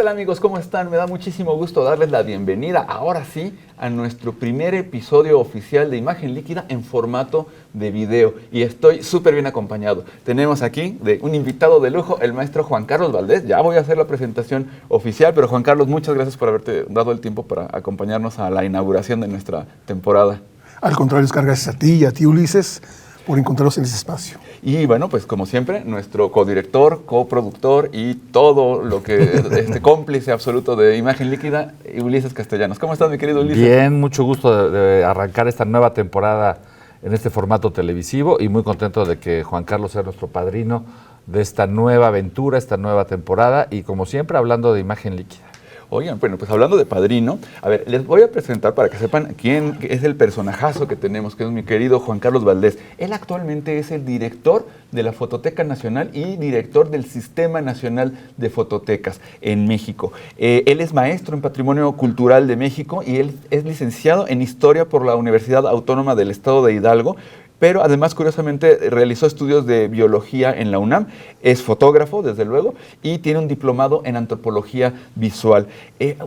tal, amigos? ¿Cómo están? Me da muchísimo gusto darles la bienvenida, ahora sí, a nuestro primer episodio oficial de Imagen Líquida en formato de video. Y estoy súper bien acompañado. Tenemos aquí un invitado de lujo, el maestro Juan Carlos Valdés. Ya voy a hacer la presentación oficial, pero Juan Carlos, muchas gracias por haberte dado el tiempo para acompañarnos a la inauguración de nuestra temporada. Al contrario, Oscar, gracias a ti y a ti, Ulises, por encontrarnos en ese espacio. Y bueno, pues como siempre, nuestro codirector, coproductor y todo lo que cómplice absoluto de Imagen Líquida, Ulises Castellanos. ¿Cómo estás, mi querido Ulises? Bien, mucho gusto de arrancar esta nueva temporada en este formato televisivo y muy contento de que Juan Carlos sea nuestro padrino de esta nueva aventura, esta nueva temporada y como siempre hablando de Imagen Líquida. Oigan, bueno, pues hablando de padrino, a ver, les voy a presentar para que sepan quién es el personajazo que tenemos, que es mi querido Juan Carlos Valdés. Él actualmente es el director de la Fototeca Nacional y director del Sistema Nacional de Fototecas en México. Él es maestro en Patrimonio Cultural de México y él es licenciado en Historia por la Universidad Autónoma del Estado de Hidalgo, pero además, curiosamente, realizó estudios de biología en la UNAM, es fotógrafo, desde luego, y tiene un diplomado en antropología visual.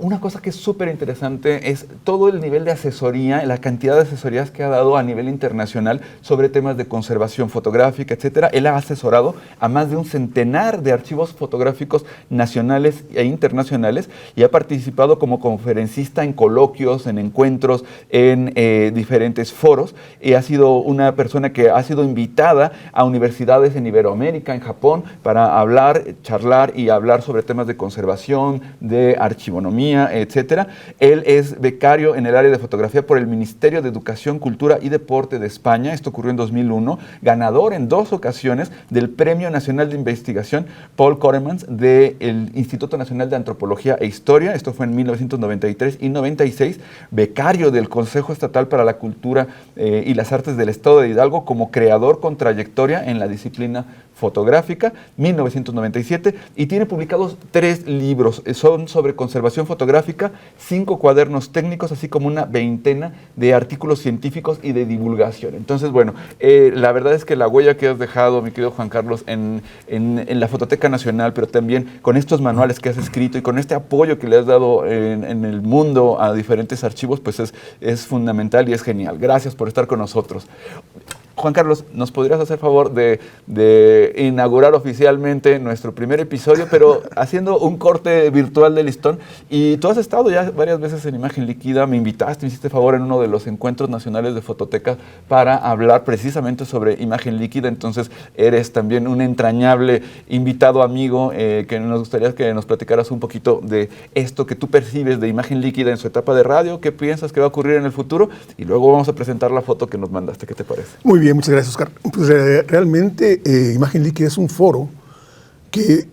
Una cosa que es súper interesante es todo el nivel de asesoría, la cantidad de asesorías que ha dado a nivel internacional sobre temas de conservación fotográfica, etcétera. Él ha asesorado a más de un centenar de archivos fotográficos nacionales e internacionales y ha participado como conferencista en coloquios, en encuentros, en diferentes foros, y ha sido una persona que ha sido invitada a universidades en Iberoamérica, en Japón, para hablar, charlar y hablar sobre temas de conservación, de archivonomía, etcétera. Él es becario en el área de fotografía por el Ministerio de Educación, Cultura y Deporte de España. Esto ocurrió en 2001. Ganador en 2 ocasiones del Premio Nacional de Investigación Paul Koremans del Instituto Nacional de Antropología e Historia. Esto fue en 1993 y 96. Becario del Consejo Estatal para la Cultura y las Artes del Estado de Hidalgo como creador con trayectoria en la disciplina fotográfica, 1997, y tiene publicados 3 libros. Son sobre conservación fotográfica, 5 cuadernos técnicos, así como una veintena de artículos científicos y de divulgación. Entonces, bueno, la verdad es que la huella que has dejado, mi querido Juan Carlos, en la Fototeca Nacional, pero también con estos manuales que has escrito y con este apoyo que le has dado en el mundo a diferentes archivos, pues es fundamental y es genial. Gracias por estar con nosotros. Juan Carlos, ¿nos podrías hacer favor de inaugurar oficialmente nuestro primer episodio, pero haciendo un corte virtual de listón? Y tú has estado ya varias veces en Imagen Líquida, me invitaste, me hiciste favor en uno de los encuentros nacionales de fototeca para hablar precisamente sobre Imagen Líquida, entonces eres también un entrañable invitado amigo que nos gustaría que nos platicaras un poquito de esto que tú percibes de Imagen Líquida en su etapa de radio, qué piensas que va a ocurrir en el futuro, y luego vamos a presentar la foto que nos mandaste. ¿Qué te parece? Muy bien, muchas gracias, Oscar. Pues realmente Imagen Líquida es un foro que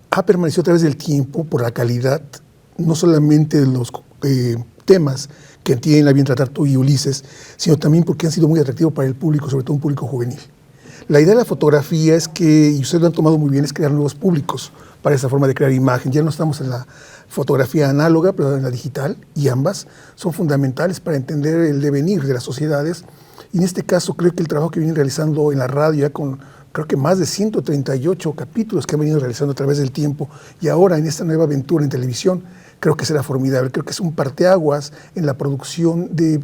ha permanecido a través del tiempo por la calidad, no solamente de los temas que tienen a bien tratar tú y Ulises, sino también porque han sido muy atractivos para el público, sobre todo un público juvenil. La idea de la fotografía es que, y ustedes lo han tomado muy bien, es crear nuevos públicos para esa forma de crear imagen. Ya no estamos en la fotografía análoga, pero en la digital, y ambas son fundamentales para entender el devenir de las sociedades. Y en este caso creo que el trabajo que vienen realizando en la radio, ya con creo que más de 138 capítulos que han venido realizando a través del tiempo, y ahora en esta nueva aventura en televisión, creo que será formidable. Creo que es un parteaguas en la producción de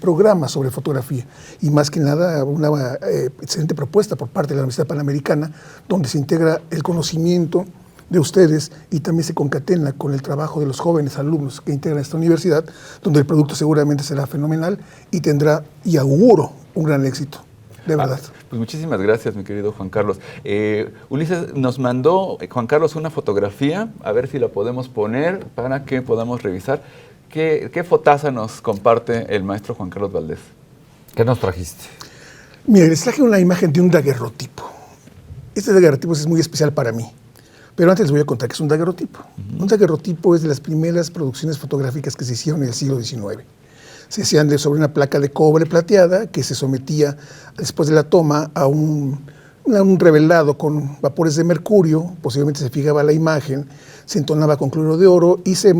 programas sobre fotografía. Y más que nada, una excelente propuesta por parte de la Universidad Panamericana, donde se integra el conocimiento de ustedes y también se concatena con el trabajo de los jóvenes alumnos que integran esta universidad, donde el producto seguramente será fenomenal y tendrá, y auguro, un gran éxito, de verdad. Pues muchísimas gracias, mi querido Juan Carlos. Ulises nos mandó, Juan Carlos, una fotografía, a ver si la podemos poner para que podamos revisar. ¿Qué fotaza nos comparte el maestro Juan Carlos Valdés? ¿Qué nos trajiste? Mira, les traje una imagen de un daguerrotipo. Este daguerrotipo es muy especial para mí. Pero antes les voy a contar que es un daguerrotipo. Un daguerrotipo es de las primeras producciones fotográficas que se hicieron en el siglo XIX. Se hacían sobre una placa de cobre plateada que se sometía después de la toma a un revelado con vapores de mercurio, posiblemente se fijaba la imagen, se entonaba con cloruro de oro y se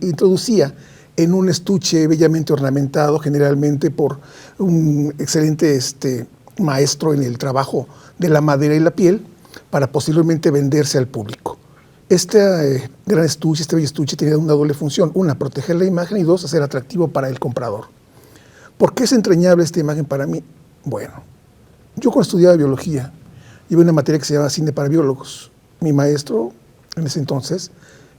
introducía en un estuche bellamente ornamentado, generalmente por un excelente maestro en el trabajo de la madera y la piel, para posteriormente venderse al público. Este gran estuche, este bello estuche tenía una doble función. Una, proteger la imagen y dos, hacer atractivo para el comprador. ¿Por qué es entrañable esta imagen para mí? Bueno, yo cuando estudiaba biología, llevé una materia que se llama cine para biólogos. Mi maestro, en ese entonces,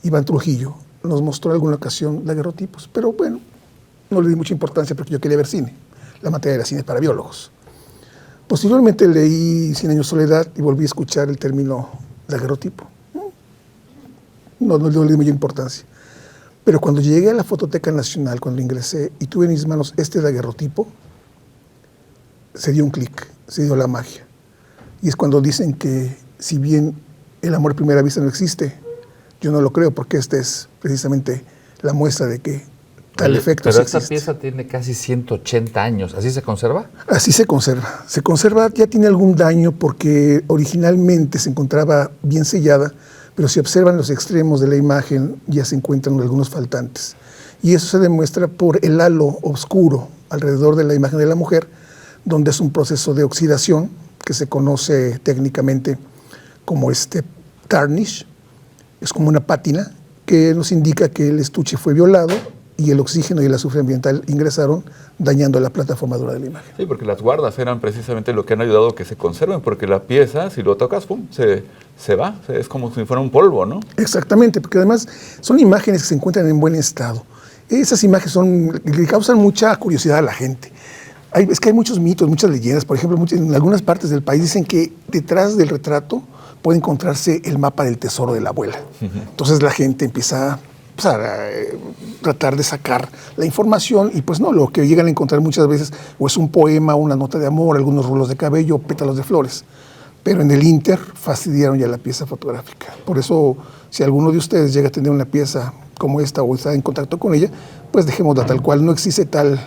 Iván Trujillo, nos mostró en alguna ocasión daguerrotipos, pero bueno, no le di mucha importancia porque yo quería ver cine. La materia era cine para biólogos. Posteriormente leí Cien años de soledad y volví a escuchar el término daguerrotipo. No le di mucha importancia. Pero cuando llegué a la Fototeca Nacional, cuando ingresé y tuve en mis manos este daguerrotipo, se dio un clic, se dio la magia. Y es cuando dicen que si bien el amor a primera vista no existe, yo no lo creo, porque esta es precisamente la muestra de que tal efecto pero sí esta existe. pieza tiene casi 180 años. ¿Así se conserva? Así se conserva. Se conserva, ya tiene algún daño porque originalmente se encontraba bien sellada, pero si observan los extremos de la imagen ya se encuentran algunos faltantes. Y eso se demuestra por el halo oscuro alrededor de la imagen de la mujer, donde es un proceso de oxidación que se conoce técnicamente como tarnish. Es como una pátina que nos indica que el estuche fue violado y el oxígeno y el azufre ambiental ingresaron, dañando la plataforma dura de la imagen. Sí, porque las guardas eran precisamente lo que han ayudado a que se conserven, porque la pieza, si lo tocas, pum, se va, es como si fuera un polvo, ¿no? Exactamente, porque además son imágenes que se encuentran en buen estado. Esas imágenes le causan mucha curiosidad a la gente. Es que hay muchos mitos, muchas leyendas. Por ejemplo, en algunas partes del país dicen que detrás del retrato puede encontrarse el mapa del tesoro de la abuela. Entonces la gente empieza a tratar de sacar la información y pues no, lo que llegan a encontrar muchas veces o es un poema, una nota de amor, algunos rulos de cabello, pétalos de flores. Pero en el Inter fastidiaron ya la pieza fotográfica. Por eso, si alguno de ustedes llega a tener una pieza como esta o está en contacto con ella, pues dejémosla tal cual, no existe tal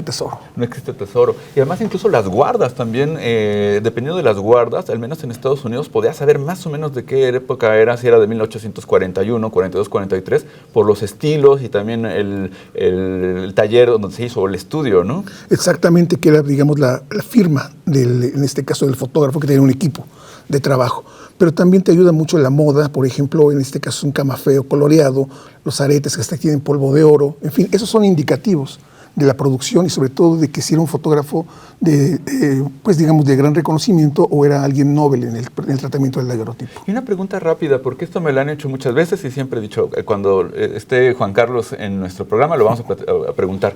tesoro. No existe tesoro. Y además incluso las guardas también, dependiendo de las guardas, al menos en Estados Unidos, podías saber más o menos de qué época era, si era de 1841, 42, 43, por los estilos y también el taller donde se hizo, o el estudio, ¿no? Exactamente, que era, digamos, la firma, en este caso del fotógrafo, que tenía un equipo de trabajo. Pero también te ayuda mucho la moda, por ejemplo, en este caso un camafeo coloreado, los aretes que hasta tienen polvo de oro, en fin, esos son indicativos de la producción y sobre todo de que si era un fotógrafo pues digamos de gran reconocimiento o era alguien noble en el tratamiento del daguerrotipo. Y una pregunta rápida, porque esto me lo han hecho muchas veces y siempre he dicho, cuando esté Juan Carlos en nuestro programa lo vamos a preguntar.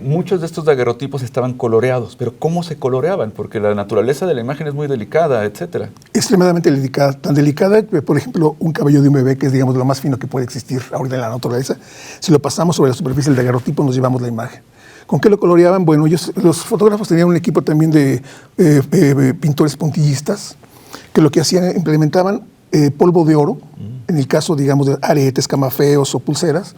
Muchos de estos daguerrotipos estaban coloreados, pero ¿cómo se coloreaban? Porque la naturaleza de la imagen es muy delicada, etcétera. Extremadamente delicada, tan delicada que, por ejemplo, un cabello de un bebé, que es, digamos, lo más fino que puede existir ahorita en la naturaleza, si lo pasamos sobre la superficie del daguerrotipo nos llevamos la imagen. ¿Con qué lo coloreaban? Bueno, los fotógrafos tenían un equipo también de pintores puntillistas, que lo que hacían, implementaban polvo de oro, en el caso, digamos, de aretes, camafeos o pulseras,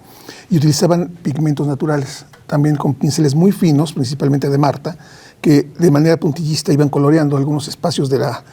y utilizaban pigmentos naturales, también con pinceles muy finos, principalmente de Marta, que de manera puntillista iban coloreando algunos espacios de la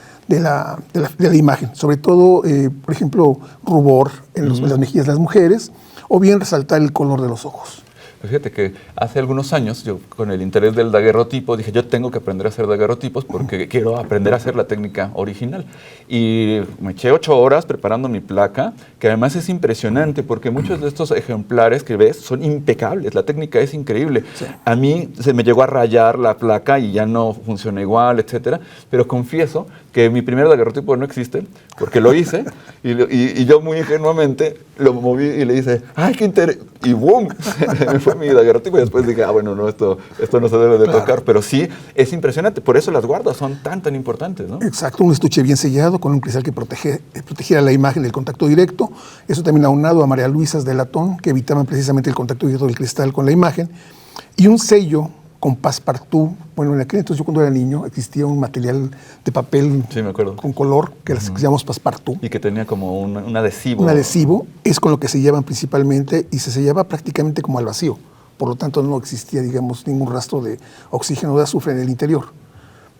imagen, sobre todo, por ejemplo, rubor en las mejillas de las mujeres, o bien resaltar el color de los ojos. Fíjate que hace algunos años, yo con el interés del daguerrotipo, dije, yo tengo que aprender a hacer daguerrotipos porque quiero aprender a hacer la técnica original. Y me eché 8 horas preparando mi placa, que además es impresionante porque muchos de estos ejemplares que ves son impecables, la técnica es increíble. Sí. A mí se me llegó a rayar la placa y ya no funciona igual, etcétera, pero confieso que mi primer daguerrotipo no existe, porque lo hice y yo muy ingenuamente lo moví y le hice, ¡ay, qué interesante! Y ¡boom! Me fue mi daguerrotipo y después dije, bueno, no, esto no se debe de tocar, pero sí, es impresionante, por eso las guardas son tan importantes, ¿no? Exacto, un estuche bien sellado con un cristal que protegiera la imagen del contacto directo, eso también aunado a María Luisas de latón, que evitaban precisamente el contacto directo del cristal con la imagen, y un sello con passepartout. Bueno, en aquel entonces yo cuando era niño existía un material de papel con color que llamamos passepartout. Y que tenía como un adhesivo. Un adhesivo, es con lo que se sellaban principalmente y se sellaba prácticamente como al vacío. Por lo tanto no existía, digamos, ningún rastro de oxígeno o de azufre en el interior.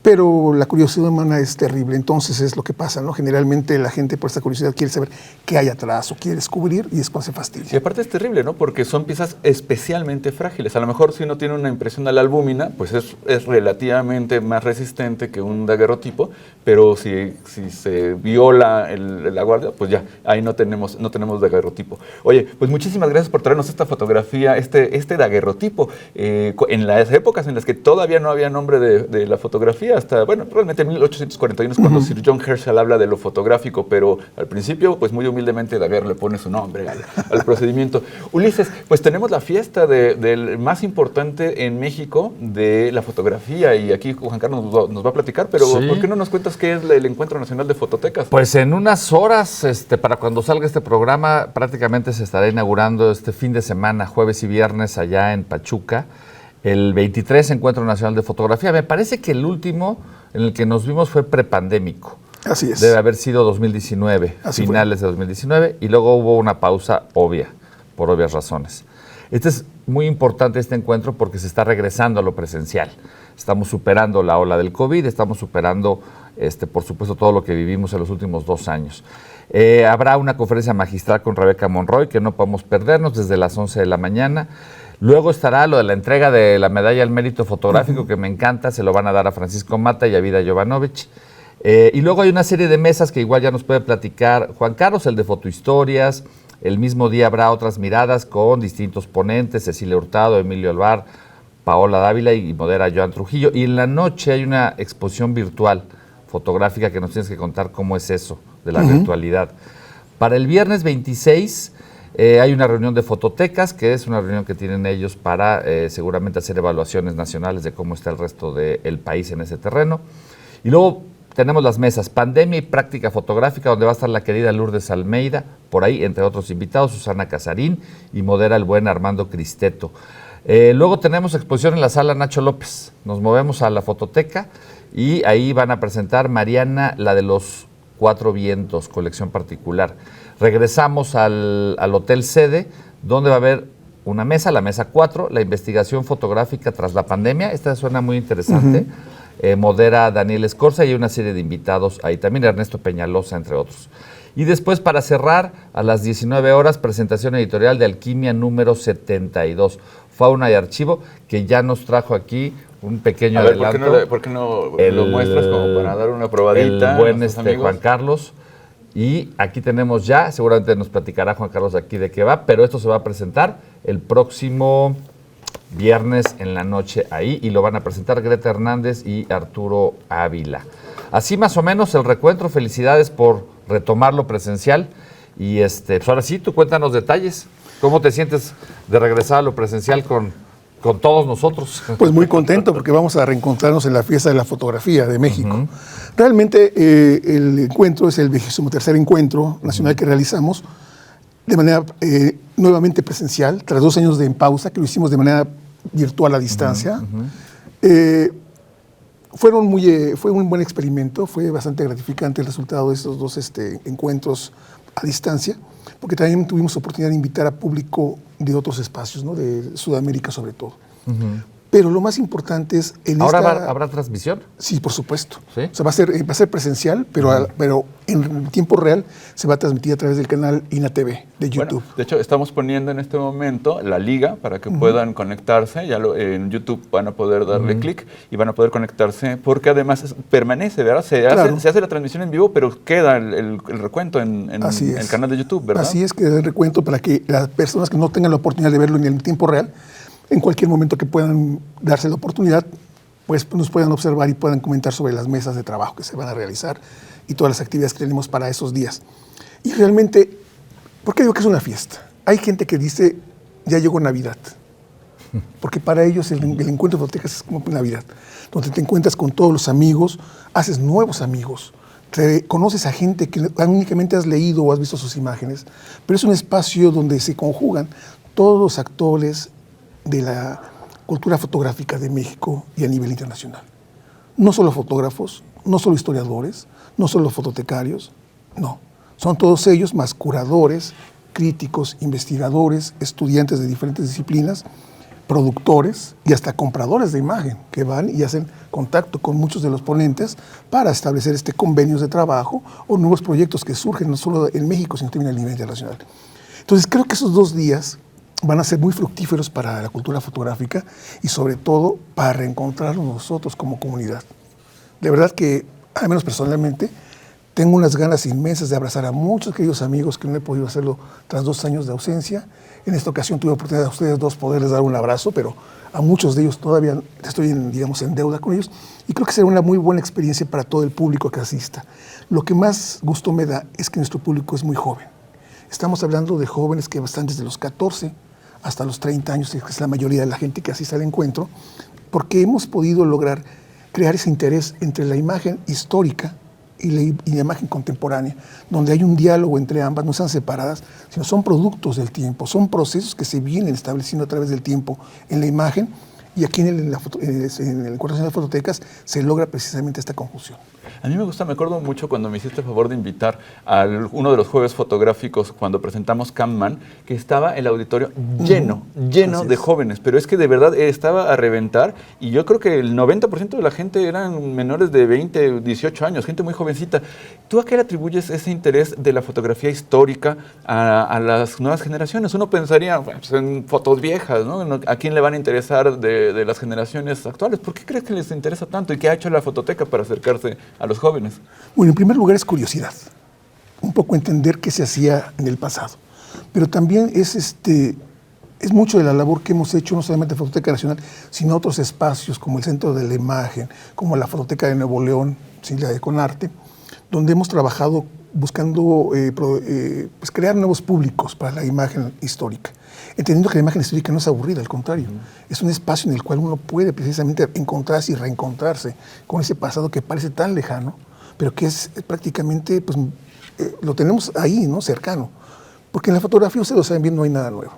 Pero la curiosidad humana es terrible, entonces es lo que pasa, ¿no? Generalmente la gente por esta curiosidad quiere saber qué hay atrás o quiere descubrir y es cuando se fastidia. Y aparte es terrible, ¿no? Porque son piezas especialmente frágiles. A lo mejor si uno tiene una impresión a la albúmina, pues es relativamente más resistente que un daguerrotipo, pero si se viola la guardia, pues ya, ahí no tenemos daguerrotipo. Oye, pues muchísimas gracias por traernos esta fotografía, este daguerrotipo, en las épocas en las que todavía no había nombre de la fotografía, hasta, bueno, realmente en 1841 es cuando Sir John Herschel habla de lo fotográfico, pero al principio, pues muy humildemente Daguerre le pone su nombre al procedimiento. Ulises, pues tenemos la fiesta del más importante en México de la fotografía y aquí Juan Carlos nos va a platicar, pero Sí. ¿por qué no nos cuentas qué es el Encuentro Nacional de Fototecas? Pues en unas horas, para cuando salga este programa, prácticamente se estará inaugurando este fin de semana, jueves y viernes, allá en Pachuca, el 23 Encuentro Nacional de Fotografía. Me parece que el último en el que nos vimos fue prepandémico. Así es. Debe haber sido 2019, Así finales de 2019, y luego hubo una pausa obvia, por obvias razones. Este es muy importante, este encuentro, porque se está regresando a lo presencial. Estamos superando la ola del COVID, estamos superando, por supuesto, todo lo que vivimos en los últimos 2 años. Habrá una conferencia magistral con Rebeca Monroy, que no podemos perdernos, desde las 11 de la mañana. Luego estará lo de la entrega de la medalla al mérito fotográfico, que me encanta, se lo van a dar a Francisco Mata y a Vida Jovanovic. Y luego hay una serie de mesas que igual ya nos puede platicar Juan Carlos, el de fotohistorias. El mismo día habrá otras miradas con distintos ponentes, Cecilia Hurtado, Emilio Alvar, Paola Dávila y modera Joan Trujillo. Y en la noche hay una exposición virtual fotográfica que nos tienes que contar cómo es eso de la virtualidad. Para el viernes 26 hay una reunión de fototecas, que es una reunión que tienen ellos para seguramente hacer evaluaciones nacionales de cómo está el resto del país en ese terreno. Y luego tenemos las mesas Pandemia y Práctica Fotográfica, donde va a estar la querida Lourdes Almeida, por ahí, entre otros invitados, Susana Casarín, y modera el buen Armando Cristeto. Luego tenemos exposición en la sala Nacho López. Nos movemos a la fototeca y ahí van a presentar Mariana, la de los 4 vientos, colección particular. Regresamos al Hotel Sede, donde va a haber una mesa, la mesa 4, la investigación fotográfica tras la pandemia. Esta suena muy interesante. Modera Daniel Escorza y hay una serie de invitados ahí también, Ernesto Peñalosa, entre otros. Y después, para cerrar, a las 19 horas, presentación editorial de Alquimia número 72, Fauna y Archivo, que ya nos trajo aquí un pequeño adelanto. ¿Por qué no lo muestras como para dar una probadita? El buen Juan Carlos. Y aquí tenemos ya, seguramente nos platicará Juan Carlos aquí de qué va, pero esto se va a presentar el próximo viernes en la noche ahí, y lo van a presentar Greta Hernández y Arturo Ávila. Así más o menos el recuento. Felicidades por retomarlo presencial. Y pues ahora sí, tú cuéntanos detalles. ¿Cómo te sientes de regresar a lo presencial con todos nosotros? Pues muy contento porque vamos a reencontrarnos en la fiesta de la fotografía de México. Realmente el encuentro es el 23º encuentro nacional que realizamos de manera nuevamente presencial, tras 2 años de pausa, que lo hicimos de manera virtual a distancia. Fue un buen experimento, fue bastante gratificante el resultado de estos 2 encuentros a distancia, porque también tuvimos oportunidad de invitar a público de otros espacios, ¿no? De Sudamérica sobre todo. Pero lo más importante es... ¿Habrá transmisión? Sí, por supuesto. ¿Sí? O sea, va a ser presencial, pero en tiempo real se va a transmitir a través del canal INATV de YouTube. Bueno, de hecho, estamos poniendo en este momento la liga para que puedan conectarse. En YouTube van a poder darle clic y van a poder conectarse, porque además permanece, ¿verdad? Se hace la transmisión en vivo, pero queda el recuento en el canal de YouTube, ¿verdad? Así es, queda el recuento para que las personas que no tengan la oportunidad de verlo en el tiempo real, en cualquier momento que puedan darse la oportunidad, pues nos puedan observar y puedan comentar sobre las mesas de trabajo que se van a realizar y todas las actividades que tenemos para esos días. Y realmente, ¿por qué digo que es una fiesta? Hay gente que dice, ya llegó Navidad, porque para ellos el encuentro de fototecas es como Navidad, donde te encuentras con todos los amigos, haces nuevos amigos, conoces a gente que únicamente has leído o has visto sus imágenes, pero es un espacio donde se conjugan todos los actores de la cultura fotográfica de México y a nivel internacional. No solo fotógrafos, no solo historiadores, no solo fototecarios, no. Son todos ellos más curadores, críticos, investigadores, estudiantes de diferentes disciplinas, productores y hasta compradores de imagen que van y hacen contacto con muchos de los ponentes para establecer convenios de trabajo o nuevos proyectos que surgen no solo en México, sino también a nivel internacional. Entonces creo que esos 2 días van a ser muy fructíferos para la cultura fotográfica y sobre todo para reencontrarnos nosotros como comunidad. De verdad que, al menos personalmente, tengo unas ganas inmensas de abrazar a muchos queridos amigos que no he podido hacerlo tras 2 años de ausencia. En esta ocasión tuve la oportunidad de ustedes 2 poderles dar un abrazo, pero a muchos de ellos todavía estoy en deuda con ellos y creo que será una muy buena experiencia para todo el público que asista. Lo que más gusto me da es que nuestro público es muy joven. Estamos hablando de jóvenes que están desde los 14 hasta los 30 años, que es la mayoría de la gente que asiste al encuentro, porque hemos podido lograr crear ese interés entre la imagen histórica y la imagen contemporánea, donde hay un diálogo entre ambas, no están separadas, sino son productos del tiempo, son procesos que se vienen estableciendo a través del tiempo en la imagen, y aquí en el Encuentro Nacional de Fototecas se logra precisamente esta conjunción. A mí me acuerdo mucho cuando me hiciste el favor de invitar a uno de los jueves fotográficos cuando presentamos Camman, que estaba el auditorio lleno de jóvenes, pero es que de verdad estaba a reventar y yo creo que el 90% de la gente eran menores de 20, 18 años, gente muy jovencita. ¿Tú a qué le atribuyes ese interés de la fotografía histórica a las nuevas generaciones? Uno pensaría pues, en fotos viejas, ¿no? ¿A quién le van a interesar de las generaciones actuales? ¿Por qué crees que les interesa tanto y qué ha hecho la fototeca para acercarse a los jóvenes? Bueno, en primer lugar es curiosidad, un poco entender qué se hacía en el pasado, pero también es mucho de la labor que hemos hecho, no solamente Fototeca Nacional, sino otros espacios como el Centro de la Imagen, como la Fototeca de Nuevo León, la de Conarte, donde hemos trabajado buscando pues crear nuevos públicos para la imagen histórica, entendiendo que la imagen histórica no es aburrida, al contrario, es un espacio en el cual uno puede precisamente encontrarse y reencontrarse con ese pasado que parece tan lejano, pero que es prácticamente, pues, lo tenemos ahí, ¿no? Cercano. Porque en la fotografía, ustedes lo saben bien, no hay nada nuevo,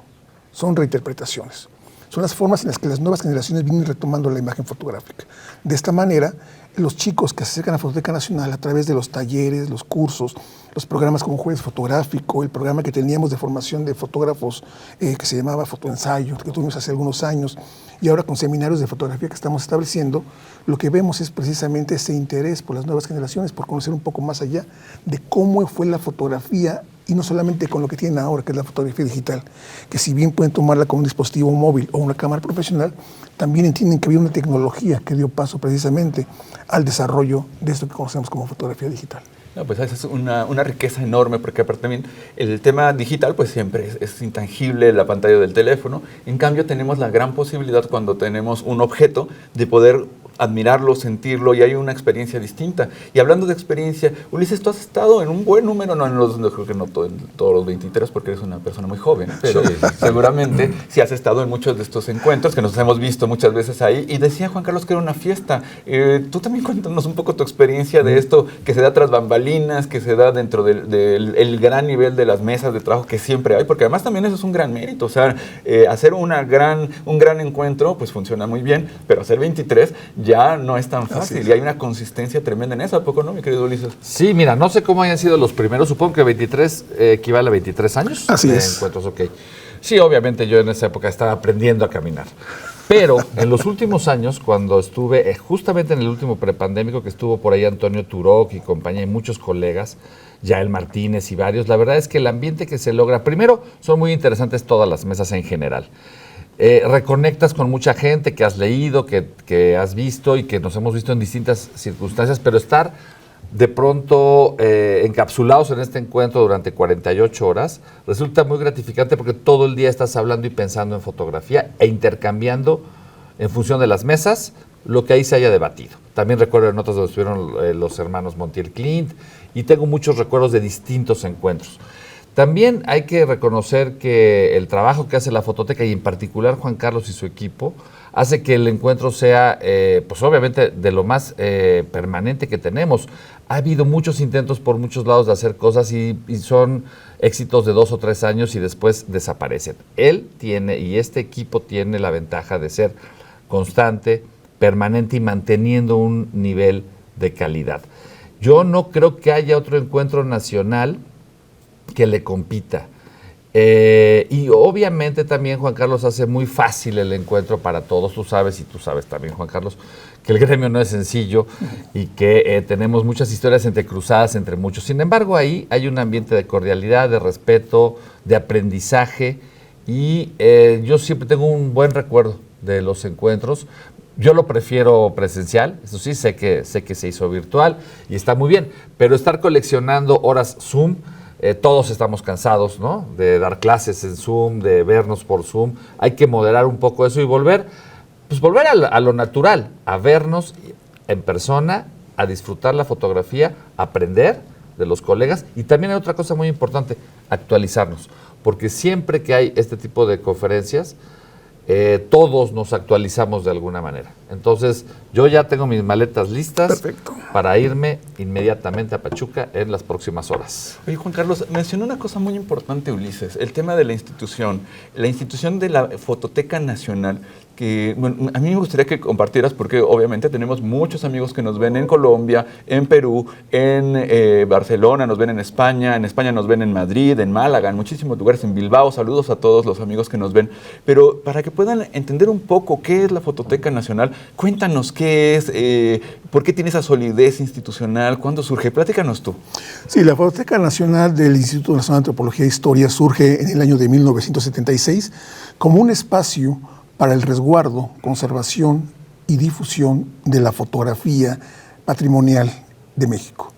son reinterpretaciones. Son las formas en las que las nuevas generaciones vienen retomando la imagen fotográfica. De esta manera, los chicos que se acercan a Fototeca Nacional a través de los talleres, los cursos, los programas como Jueves Fotográfico, el programa que teníamos de formación de fotógrafos que se llamaba Fotoensayo, que tuvimos hace algunos años, y ahora con seminarios de fotografía que estamos estableciendo, lo que vemos es precisamente ese interés por las nuevas generaciones, por conocer un poco más allá de cómo fue la fotografía, y no solamente con lo que tienen ahora, que es la fotografía digital, que si bien pueden tomarla con un dispositivo móvil o una cámara profesional, también entienden que había una tecnología que dio paso precisamente al desarrollo de esto que conocemos como fotografía digital. No, pues esa es una riqueza enorme, porque aparte también el tema digital pues siempre es intangible, la pantalla del teléfono. En cambio tenemos la gran posibilidad cuando tenemos un objeto de poder admirarlo, sentirlo, y hay una experiencia distinta. Y hablando de experiencia, Ulises, tú has estado en un buen número, no creo que no todos los 23, porque eres una persona muy joven, pero sí, seguramente sí has estado en muchos de estos encuentros, que nos hemos visto muchas veces ahí, y decía Juan Carlos que era una fiesta. Tú también cuéntanos un poco tu experiencia de esto, que se da tras bambalinas, que se da dentro del gran nivel de las mesas de trabajo que siempre hay, porque además también eso es un gran mérito, o sea, hacer un gran encuentro, pues funciona muy bien, pero hacer 23 ya no es tan fácil, y hay una consistencia tremenda en eso, ¿a poco no, mi querido Ulises? Sí, mira, no sé cómo hayan sido los primeros, supongo que 23 equivale a 23 años. Así de es. Encuentros, ok. Sí, obviamente yo en esa época estaba aprendiendo a caminar, pero en los últimos años, cuando estuve, justamente en el último prepandémico, que estuvo por ahí Antonio Turok y compañía, y muchos colegas, Yael Martínez y varios, la verdad es que el ambiente que se logra, primero, son muy interesantes todas las mesas en general. Reconectas con mucha gente que has leído, que has visto y que nos hemos visto en distintas circunstancias, pero estar de pronto encapsulados en este encuentro durante 48 horas resulta muy gratificante, porque todo el día estás hablando y pensando en fotografía e intercambiando en función de las mesas lo que ahí se haya debatido. También recuerdo en otras donde estuvieron los hermanos Montiel Clint, y tengo muchos recuerdos de distintos encuentros. También hay que reconocer que el trabajo que hace la Fototeca, y en particular Juan Carlos y su equipo, hace que el encuentro sea, pues obviamente, de lo más permanente que tenemos. Ha habido muchos intentos por muchos lados de hacer cosas y son éxitos de 2 o 3 años y después desaparecen. Él tiene, y este equipo tiene la ventaja de ser constante, permanente y manteniendo un nivel de calidad. Yo no creo que haya otro encuentro nacional que le compita. Y obviamente también Juan Carlos hace muy fácil el encuentro para todos. Tú sabes, y tú sabes también, Juan Carlos, que el gremio no es sencillo y que tenemos muchas historias entrecruzadas entre muchos. Sin embargo, ahí hay un ambiente de cordialidad, de respeto, de aprendizaje, y yo siempre tengo un buen recuerdo de los encuentros. Yo lo prefiero presencial, eso sí, sé que se hizo virtual y está muy bien, pero estar coleccionando horas Zoom, todos estamos cansados, ¿no?, de dar clases en Zoom, de vernos por Zoom. Hay que moderar un poco eso y volver a lo natural, a vernos en persona, a disfrutar la fotografía, aprender de los colegas, y también hay otra cosa muy importante, actualizarnos, porque siempre que hay este tipo de conferencias, todos nos actualizamos de alguna manera. Entonces, yo ya tengo mis maletas listas. Perfecto. Para irme inmediatamente a Pachuca en las próximas horas. Oye, Juan Carlos, mencionó una cosa muy importante, Ulises, el tema de la institución de la Fototeca Nacional, que bueno, a mí me gustaría que compartieras, porque obviamente tenemos muchos amigos que nos ven en Colombia, en Perú, en Barcelona, nos ven en España nos ven en Madrid, en Málaga, en muchísimos lugares, en Bilbao. Saludos a todos los amigos que nos ven. Pero para que puedan entender un poco qué es la Fototeca Nacional, cuéntanos qué es, por qué tiene esa solidez institucional, cuándo surge. Platícanos tú. Sí, la Fototeca Nacional del Instituto Nacional de Antropología e Historia surge en el año de 1976 como un espacio para el resguardo, conservación y difusión de la fotografía patrimonial de México.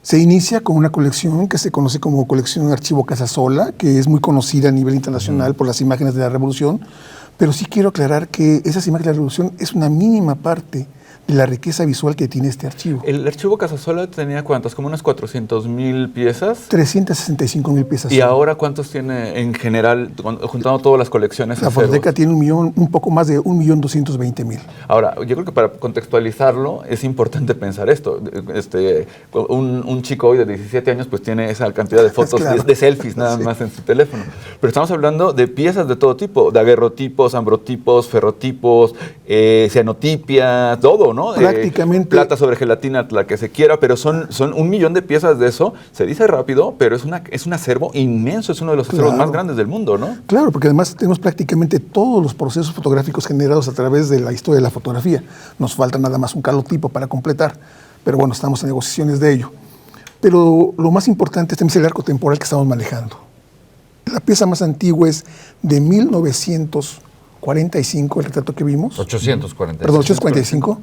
Se inicia con una colección que se conoce como Colección Archivo Casasola, que es muy conocida a nivel internacional por las imágenes de la Revolución, pero sí quiero aclarar que esas imágenes de la Revolución es una mínima parte de la riqueza visual que tiene este archivo. El archivo Casasola tenía ¿cuántas? Como unas 400,000 piezas. 365,000 piezas. ¿Y ahora cuántos tiene en general, juntando todas las colecciones? La Fototeca tiene un poco más de 1,220,000. Ahora, yo creo que para contextualizarlo es importante pensar esto. Un chico hoy de 17 años pues tiene esa cantidad de fotos, Claro. de selfies nada más en su teléfono. Pero estamos hablando de piezas de todo tipo, daguerrotipos, ambrotipos, ferrotipos, cianotipias, todo, ¿no? Prácticamente. Plata sobre gelatina, la que se quiera, pero son 1,000,000 de piezas de eso. Se dice rápido, pero es un acervo inmenso, es uno de los acervos más grandes del mundo, ¿no? Claro, porque además tenemos prácticamente todos los procesos fotográficos generados a través de la historia de la fotografía. Nos falta nada más un calotipo para completar, pero bueno, estamos en negociaciones de ello. Pero lo más importante es también el arco temporal que estamos manejando. La pieza más antigua es de 1945, el retrato que vimos. 845. Perdón, 845,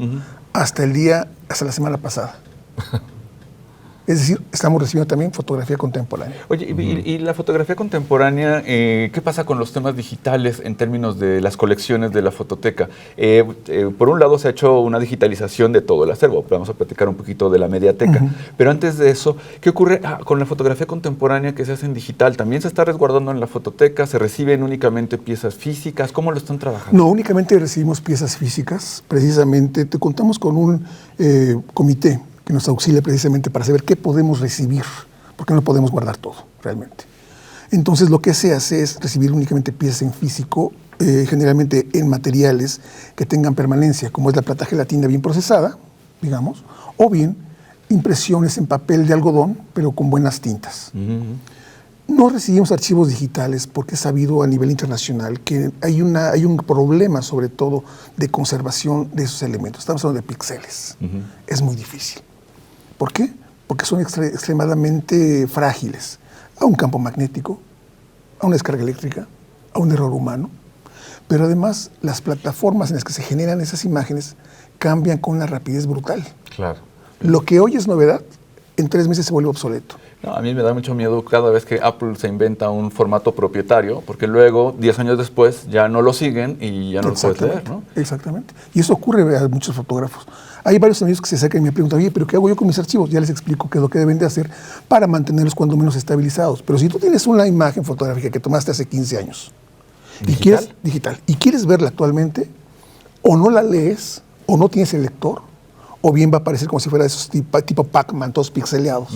hasta la semana pasada. Es decir, estamos recibiendo también fotografía contemporánea. Oye, y la fotografía contemporánea, ¿qué pasa con los temas digitales en términos de las colecciones de la fototeca? Por un lado se ha hecho una digitalización de todo el acervo, vamos a platicar un poquito de la mediateca, pero antes de eso, ¿qué ocurre con la fotografía contemporánea que se hace en digital? ¿También se está resguardando en la fototeca? ¿Se reciben únicamente piezas físicas? ¿Cómo lo están trabajando? No, únicamente recibimos piezas físicas. Precisamente te contamos con un comité que nos auxilia precisamente para saber qué podemos recibir, porque no podemos guardar todo, realmente. Entonces, lo que se hace es recibir únicamente piezas en físico, generalmente en materiales que tengan permanencia, como es la plata gelatina bien procesada, digamos, o bien impresiones en papel de algodón, pero con buenas tintas. No recibimos archivos digitales porque es sabido a nivel internacional que hay un problema, sobre todo, de conservación de esos elementos. Estamos hablando de píxeles. Es muy difícil. ¿Por qué? Porque son extremadamente frágiles a un campo magnético, a una descarga eléctrica, a un error humano. Pero además, las plataformas en las que se generan esas imágenes cambian con una rapidez brutal. Claro. Lo que hoy es novedad, en 3 meses se vuelve obsoleto. No, a mí me da mucho miedo cada vez que Apple se inventa un formato propietario, porque luego, 10 años después, ya no lo siguen y ya no lo puedes leer, ¿no? Exactamente. Y eso ocurre a muchos fotógrafos. Hay varios amigos que se acercan y me preguntan, oye, ¿pero qué hago yo con mis archivos? Ya les explico qué es lo que deben de hacer para mantenerlos cuando menos estabilizados. Pero si tú tienes una imagen fotográfica que tomaste hace 15 años, digital, y quieres verla actualmente, o no la lees, o no tienes el lector, o bien va a aparecer como si fuera de esos tipo Pac-Man, todos pixeleados.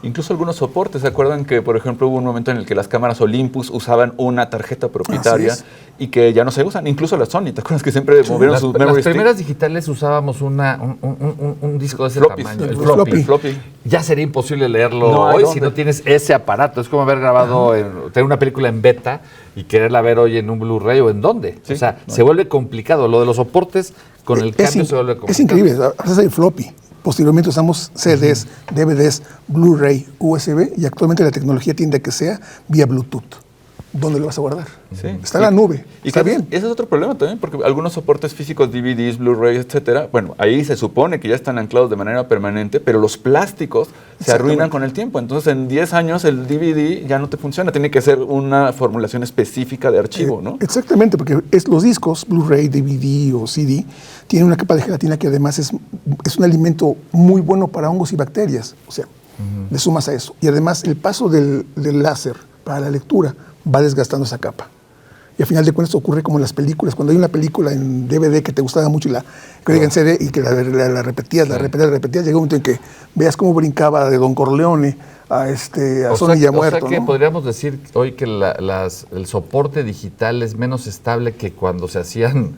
Incluso algunos soportes, ¿se acuerdan que, por ejemplo, hubo un momento en el que las cámaras Olympus usaban una tarjeta propietaria y que ya no se usan? Incluso las Sony, ¿te acuerdas que siempre movieron sus memory Las stick? primeras digitales usábamos un disco de ese Floppy, tamaño, el el floppy. Ya sería imposible leerlo No hay hoy dónde. si no tienes ese aparato. Es como haber grabado, tener una película en beta y quererla ver hoy en un Blu-ray o en dónde. Sí, o sea, no. se vuelve complicado. Lo de los soportes, con el cambio se vuelve complicado. Es increíble, a veces hay floppy. Posteriormente usamos CDs, DVDs, Blu-ray, USB, y actualmente la tecnología tiende a que sea vía Bluetooth. ¿Dónde lo vas a guardar? Sí. Está en la nube. Y Está que bien. ese es otro problema también, porque algunos soportes físicos, DVDs, Blu-ray, etcétera, bueno, ahí se supone que ya están anclados de manera permanente, pero los plásticos se arruinan con el tiempo. Entonces, en 10 años el DVD ya no te funciona. Tiene que ser una formulación específica de archivo, ¿no? Exactamente, porque los discos, Blu-ray, DVD o CD, tienen una capa de gelatina que además es un alimento muy bueno para hongos y bacterias. O sea, le sumas a eso. Y además el paso del láser para la lectura va desgastando esa capa. Y al final de cuentas ocurre como en las películas. Cuando hay una película en DVD que te gustaba mucho y que llega en CD y que la repetías, la repetías, llega un momento en que veas cómo brincaba de Don Corleone a Sony ya muerto. O sea que ¿no? podríamos decir hoy que el soporte digital es menos estable que cuando se hacían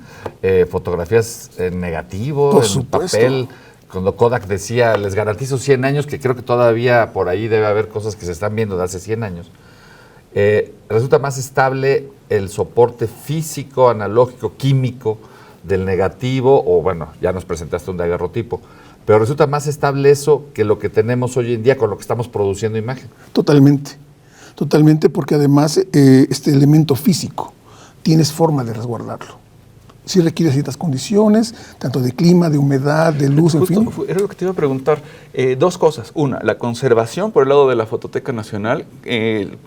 fotografías en negativo, Por en supuesto. papel. Cuando Kodak decía, les garantizo 100 años, que creo que todavía por ahí debe haber cosas que se están viendo de hace 100 años. Resulta más estable el soporte físico, analógico, químico del negativo, o bueno, ya nos presentaste un daguerrotipo, pero resulta más estable eso que lo que tenemos hoy en día con lo que estamos produciendo imagen. Totalmente, porque además este elemento físico tienes forma de resguardarlo. Sí requiere ciertas condiciones, tanto de clima, de humedad, de luz, en fin. Era lo que te iba a preguntar. Dos cosas. Una, la conservación por el lado de la Fototeca Nacional,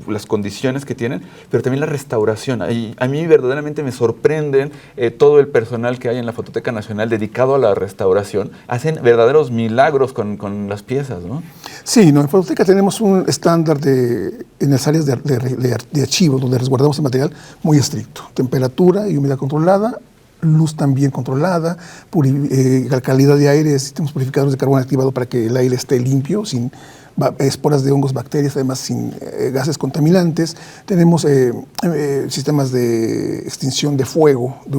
las condiciones que tienen, pero también la restauración. A mí verdaderamente me sorprenden todo el personal que hay en la Fototeca Nacional dedicado a la restauración. Hacen verdaderos milagros con las piezas, ¿no? Sí, no, en Fototeca tenemos un estándar en las áreas de archivos donde resguardamos el material muy estricto. Temperatura y humedad controlada, luz también controlada, la calidad de aire, sistemas purificadores de carbón activado para que el aire esté limpio, sin esporas de hongos, bacterias, además sin gases contaminantes. Tenemos sistemas de extinción de fuego de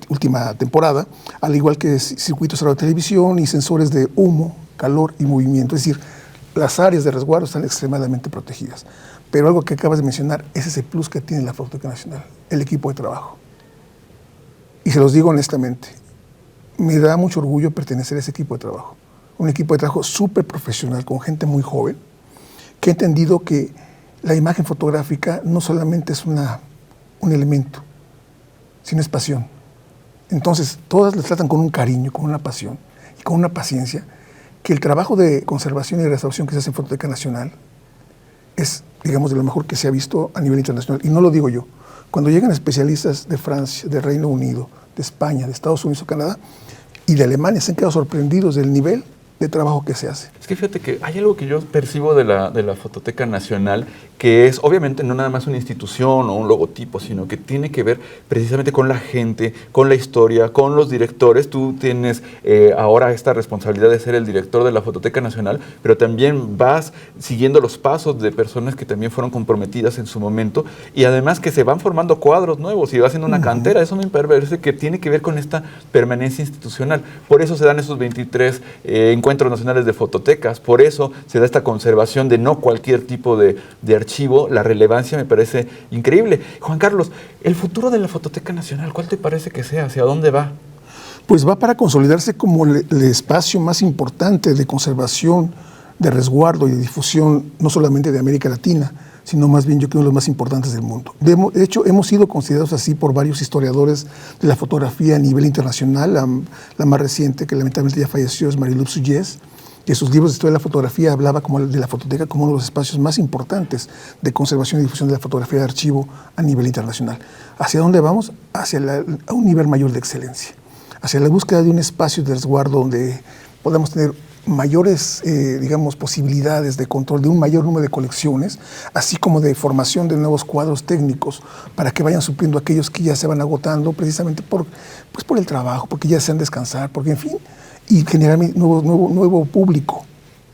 última temporada, al igual que circuitos de televisión y sensores de humo, calor y movimiento. Es decir, las áreas de resguardo están extremadamente protegidas. Pero algo que acabas de mencionar es ese plus que tiene la Fototeca Nacional, el equipo de trabajo. Y se los digo honestamente, me da mucho orgullo pertenecer a ese equipo de trabajo. Un equipo de trabajo súper profesional, con gente muy joven, que ha entendido que la imagen fotográfica no solamente es un elemento, sino es pasión. Entonces, todas les tratan con un cariño, con una pasión y con una paciencia, que el trabajo de conservación y restauración que se hace en Fototeca Nacional es, digamos, de lo mejor que se ha visto a nivel internacional. Y no lo digo yo. Cuando llegan especialistas de Francia, de Reino Unido, de España, de Estados Unidos o Canadá y de Alemania, se han quedado sorprendidos del nivel de trabajo que se hace. Es que fíjate que hay algo que yo percibo de la Fototeca Nacional, que es obviamente no nada más una institución o un logotipo, sino que tiene que ver precisamente con la gente, con la historia, con los directores. Tú tienes ahora esta responsabilidad de ser el director de la Fototeca Nacional, pero también vas siguiendo los pasos de personas que también fueron comprometidas en su momento, y además que se van formando cuadros nuevos y va haciendo una cantera. Eso me parece que tiene que ver con esta permanencia institucional. Por eso se dan esos 23 encuentros nacionales de fototecas, por eso se da esta conservación de no cualquier tipo de archivo. La relevancia me parece increíble. Juan Carlos, el futuro de la Fototeca Nacional, ¿cuál te parece que sea? ¿Hacia dónde va? Pues va para consolidarse como el espacio más importante de conservación, de resguardo y de difusión, no solamente de América Latina, sino más bien yo creo uno de los más importantes del mundo. De hecho, hemos sido considerados así por varios historiadores de la fotografía a nivel internacional. La más reciente, que lamentablemente ya falleció, es Marie-Luc Suyès, que en sus libros de historia de la fotografía hablaba como de la fototeca como uno de los espacios más importantes de conservación y difusión de la fotografía de archivo a nivel internacional. ¿Hacia dónde vamos? A un nivel mayor de excelencia, hacia la búsqueda de un espacio de resguardo donde podamos tener mayores, digamos, posibilidades de control de un mayor número de colecciones, así como de formación de nuevos cuadros técnicos para que vayan supliendo aquellos que ya se van agotando precisamente por el trabajo, porque ya desean descansar, porque en fin, y generar nuevo público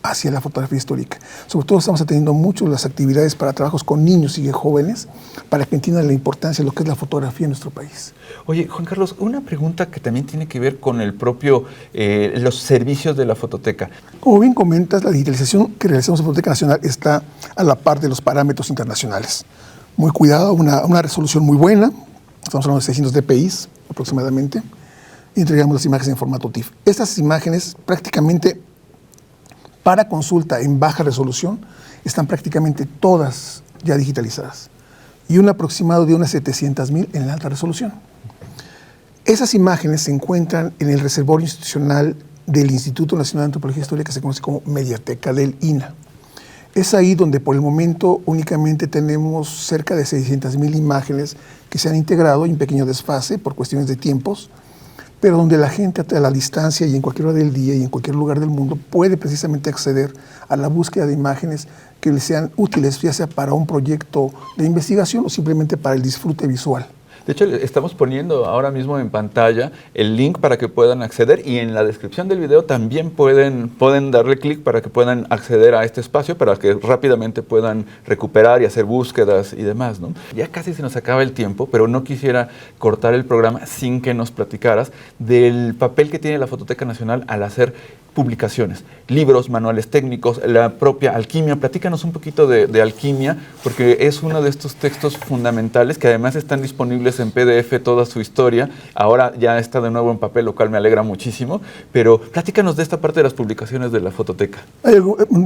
hacia la fotografía histórica. Sobre todo estamos atendiendo mucho las actividades para trabajos con niños y jóvenes para que entiendan la importancia de lo que es la fotografía en nuestro país. Oye, Juan Carlos, una pregunta que también tiene que ver con el propio, los servicios de la fototeca. Como bien comentas, la digitalización que realizamos en Fototeca Nacional está a la par de los parámetros internacionales. Muy cuidado, una resolución muy buena, estamos hablando de 600 dpi aproximadamente, y entregamos las imágenes en formato TIFF. Estas imágenes prácticamente para consulta en baja resolución están prácticamente todas ya digitalizadas y un aproximado de unas 700,000 en la alta resolución. Esas imágenes se encuentran en el reservorio institucional del Instituto Nacional de Antropología Histórica, que se conoce como Mediateca del INAH. Es ahí donde por el momento únicamente tenemos cerca de 600,000 imágenes que se han integrado en pequeño desfase por cuestiones de tiempos, pero donde la gente a la distancia y en cualquier hora del día y en cualquier lugar del mundo puede precisamente acceder a la búsqueda de imágenes que les sean útiles, ya sea para un proyecto de investigación o simplemente para el disfrute visual. De hecho, estamos poniendo ahora mismo en pantalla el link para que puedan acceder y en la descripción del video también pueden darle clic para que puedan acceder a este espacio para que rápidamente puedan recuperar y hacer búsquedas y demás, ¿no? Ya casi se nos acaba el tiempo, pero no quisiera cortar el programa sin que nos platicaras del papel que tiene la Fototeca Nacional al hacer publicaciones, libros, manuales técnicos, la propia alquimia. Platícanos un poquito de alquimia, porque es uno de estos textos fundamentales que además están disponibles en PDF toda su historia. Ahora ya está de nuevo en papel, lo cual me alegra muchísimo. Pero platícanos de esta parte de las publicaciones de la Fototeca.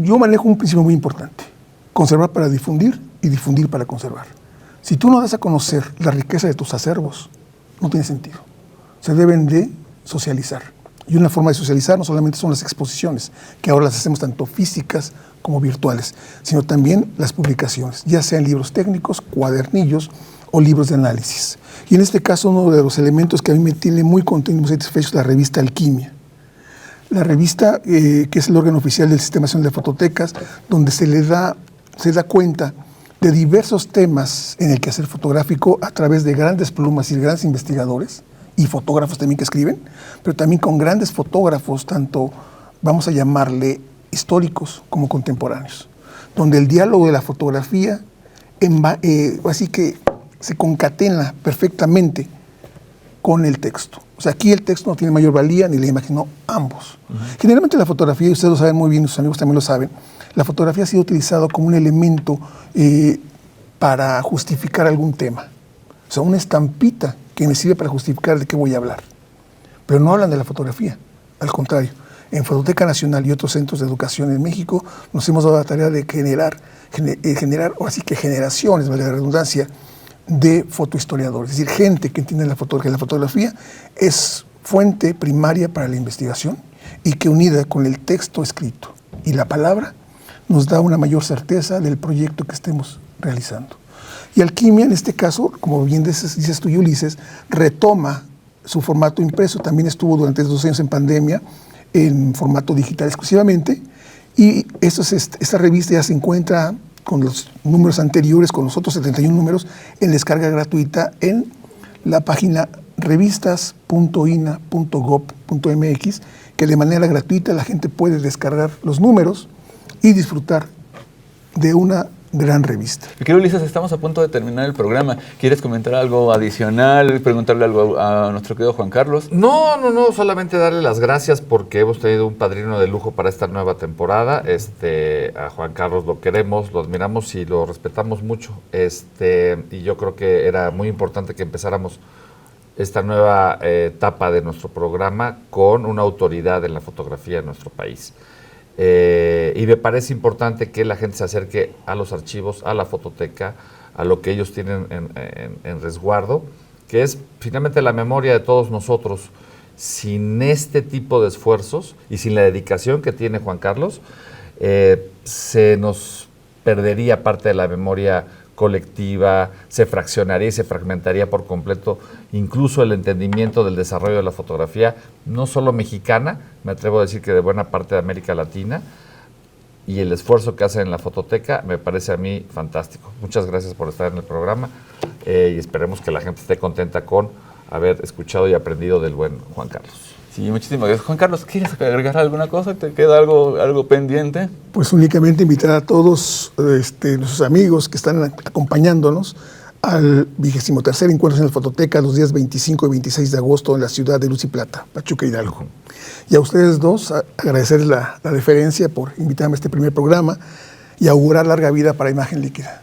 Yo manejo un principio muy importante: conservar para difundir y difundir para conservar. Si tú no das a conocer la riqueza de tus acervos, no tiene sentido. Se deben de socializar. Y una forma de socializar no solamente son las exposiciones, que ahora las hacemos tanto físicas como virtuales, sino también las publicaciones, ya sean libros técnicos, cuadernillos o libros de análisis. Y en este caso, uno de los elementos que a mí me tiene muy contento y muy satisfecho es la revista Alquimia. La revista, que es el órgano oficial del Sistema Nacional de Fototecas, donde se da cuenta de diversos temas en el quehacer fotográfico a través de grandes plumas y grandes investigadores, y fotógrafos también que escriben, pero también con grandes fotógrafos, tanto, vamos a llamarle, históricos como contemporáneos, donde el diálogo de la fotografía así que se concatena perfectamente con el texto. O sea, aquí el texto no tiene mayor valía ni la imagen, no, ambos. Generalmente la fotografía, y ustedes lo saben muy bien, sus amigos también lo saben, la fotografía ha sido utilizada como un elemento para justificar algún tema. O sea, una estampita que me sirve para justificar de qué voy a hablar. Pero no hablan de la fotografía, al contrario. En Fototeca Nacional y otros centros de educación en México nos hemos dado la tarea de generar o así que generaciones, vale la redundancia, de fotohistoriadores, es decir, gente que entiende la fotografía. La fotografía es fuente primaria para la investigación y que unida con el texto escrito y la palabra nos da una mayor certeza del proyecto que estemos realizando. Y Alquimia, en este caso, como bien dices tú, Ulises, retoma su formato impreso. También estuvo durante 2 años en pandemia en formato digital exclusivamente. Y esta revista ya se encuentra con los números anteriores, con los otros 71 números, en descarga gratuita en la página revistas.ina.gov.mx, que de manera gratuita la gente puede descargar los números y disfrutar de una gran revista. Mi querido Ulises, estamos a punto de terminar el programa. ¿Quieres comentar algo adicional, preguntarle algo a nuestro querido Juan Carlos? No, solamente darle las gracias porque hemos tenido un padrino de lujo para esta nueva temporada. A Juan Carlos lo queremos, lo admiramos y lo respetamos mucho. Y yo creo que era muy importante que empezáramos esta nueva etapa de nuestro programa con una autoridad en la fotografía en nuestro país. Y me parece importante que la gente se acerque a los archivos, a la fototeca, a lo que ellos tienen en resguardo, que es finalmente la memoria de todos nosotros. Sin este tipo de esfuerzos y sin la dedicación que tiene Juan Carlos, se nos perdería parte de la memoria colectiva, se fraccionaría y se fragmentaría por completo incluso el entendimiento del desarrollo de la fotografía, no solo mexicana, me atrevo a decir que de buena parte de América Latina, y el esfuerzo que hacen en la fototeca me parece a mí fantástico. Muchas gracias por estar en el programa y esperemos que la gente esté contenta con haber escuchado y aprendido del buen Juan Carlos. Sí, muchísimas gracias. Juan Carlos, ¿quieres agregar alguna cosa? ¿Te queda algo pendiente? Pues únicamente invitar a todos nuestros amigos que están acompañándonos al 23º Encuentro en la Fototeca los días 25 y 26 de agosto en la ciudad de Luz y Plata, Pachuca, Hidalgo. Y a ustedes dos, agradecerles la deferencia por invitarme a este primer programa y augurar larga vida para Imagen Líquida.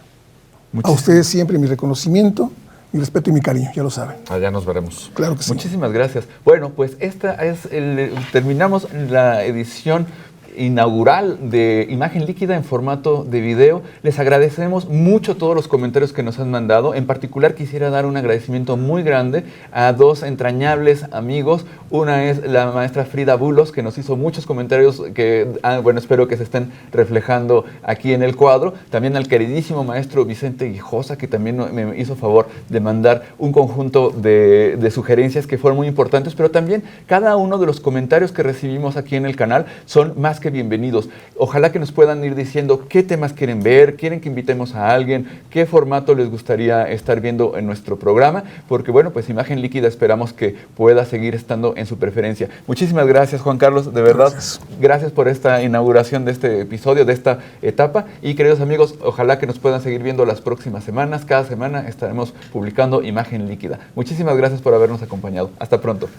A ustedes siempre mi reconocimiento, mi respeto y mi cariño, ya lo saben. Allá nos veremos. Claro que sí. Muchísimas gracias. Bueno, pues terminamos la edición inaugural de Imagen Líquida en formato de video. Les agradecemos mucho todos los comentarios que nos han mandado. En particular quisiera dar un agradecimiento muy grande a dos entrañables amigos. Una es la maestra Frida Bulos, que nos hizo muchos comentarios que, espero que se estén reflejando aquí en el cuadro. También al queridísimo maestro Vicente Guijosa, que también me hizo favor de mandar un conjunto de sugerencias que fueron muy importantes, pero también cada uno de los comentarios que recibimos aquí en el canal son más que bienvenidos. Ojalá que nos puedan ir diciendo qué temas quieren ver, quieren que invitemos a alguien, qué formato les gustaría estar viendo en nuestro programa, porque bueno, pues Imagen Líquida esperamos que pueda seguir estando en su preferencia. Muchísimas gracias, Juan Carlos, de verdad. Gracias por esta inauguración de este episodio, de esta etapa, y queridos amigos, ojalá que nos puedan seguir viendo las próximas semanas. Cada semana estaremos publicando Imagen Líquida. Muchísimas gracias por habernos acompañado. Hasta pronto.